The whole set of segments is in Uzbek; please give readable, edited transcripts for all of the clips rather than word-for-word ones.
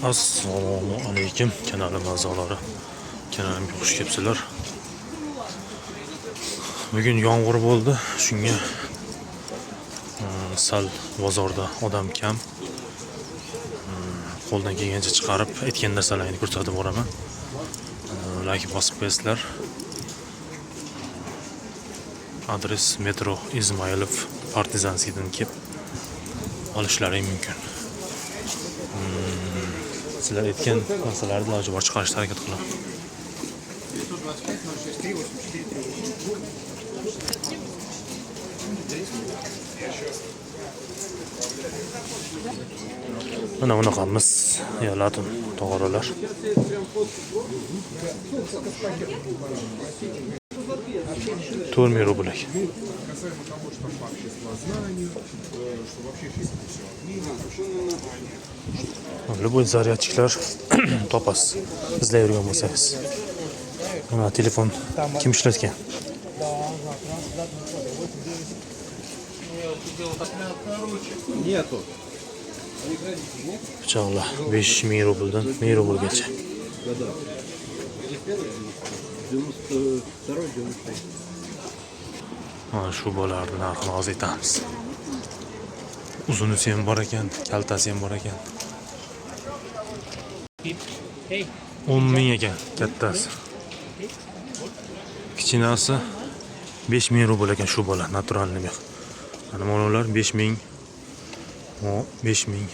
Assalomu alaykum kanalim a'zolari. Kanalimga xush kelibsizlar. Bugun yomg'ir bo'ldi. Shunga sal bozorda odam kam. Qo'ldan kelgancha chiqarib aytgan narsalarni ko'rsatib boraman. Like bosib qo'yasizlar. Adres metro Izmailov Partizanskiydan kelib olishlaring mumkin. Sizlar aytgan narsalarni iloji boricha chiqarishga harakat qilaman. Mana bunaqa mis yo'latun to'g'rilar. To'rmir rubl. Любой зарядчикlar topasiz. Izlayvergan bo'lsangiz. Mana telefon kim ishlatgan? Нету. Pichoqlar 5000 rubldan 1000 rublgacha. Mana shu bo'lardi narxini hozir aytamiz. Uzunisi ham bor ekan, kaltasi ham bor ekan. 10.000 ekan kattasi. Kichinasi 5000 rubl ekan shu bola, naturalniy mix. Mana monolar 5000. O 5000.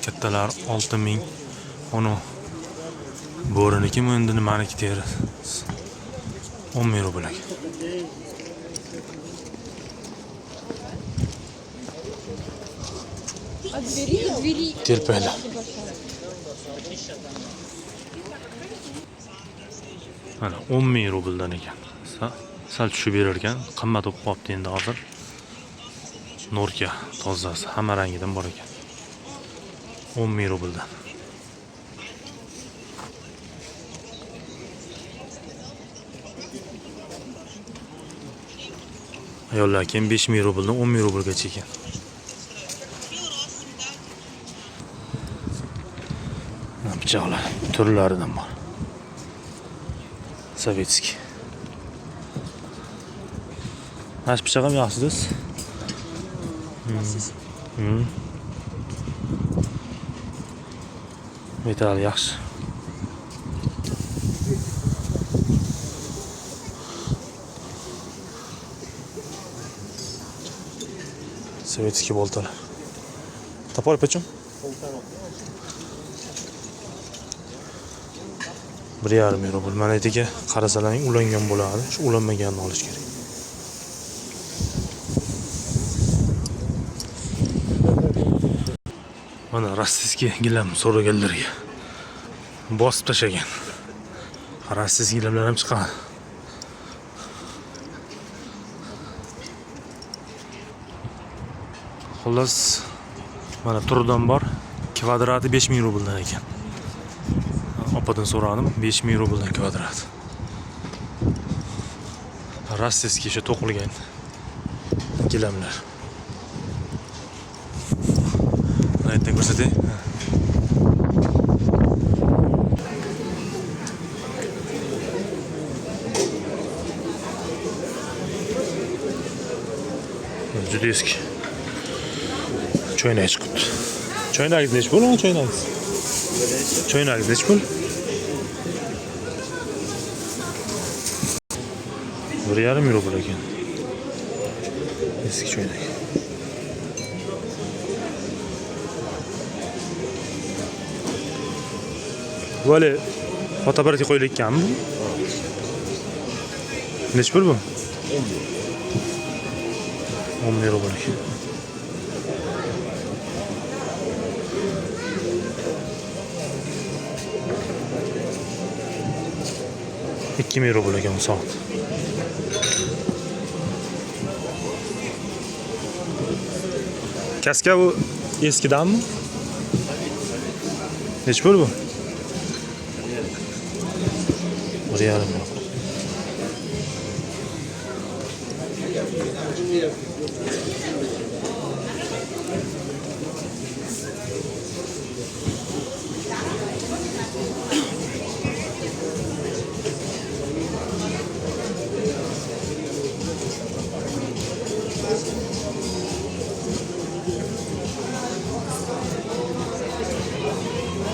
Kattalar 6000. Ono bo'riniki endi nimaniki teri. 10.000 rubl ekan. Terpaylar. Mana 10.000 rubldan ekan. Sal tushib berar ekan, qimmat bo'lib qopti endi hozir. Norka tozasi, hamma rangidan bor ekan. 10.000 rubldan. Ayollar keyin 5000 rubldan 10.000 rublgacha ekan. Pichoqlar turlaridan bor. Sovetskiy. Mana shu pichoq ham yaxshisiz. Metal yaxshi. Sovetskiy boltalar. Topor почем? 1,5 rubl. Mana aytga qarasalaring ulangan bo'ladi. Shu ulanmaganini olish kerak. Mana rossiyskiy gilam so'raganlarga bosib tashagan. Rossiyskiy gilamlar ham chiqadi. Xullas, mana turdan bor. Kvadrati 5000 rubldan ekan. Opadan so'radim, 5000 rubldan kvadrat. Rossiyskiy shu to'qilgan gilamlar. Aytdan ko'rsatay. Juda eski. Choynak chiqibdi. Choynagingiz nech pul? Choynagingiz. Choynagingiz nech pul? 1,5 rubl ekan. Eski choynak. Böyle fotoaparatga qo'yilayotganmi? Nech pul bu? 10.000 rubl. 2.000 rubl ekan soat. Kaska bu eskidanmi? Nech pul bu? 1,5 rubl.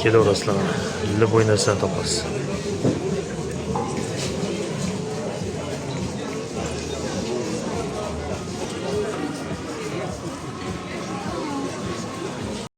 kelaverasizlar. Liboy narsani topasiz.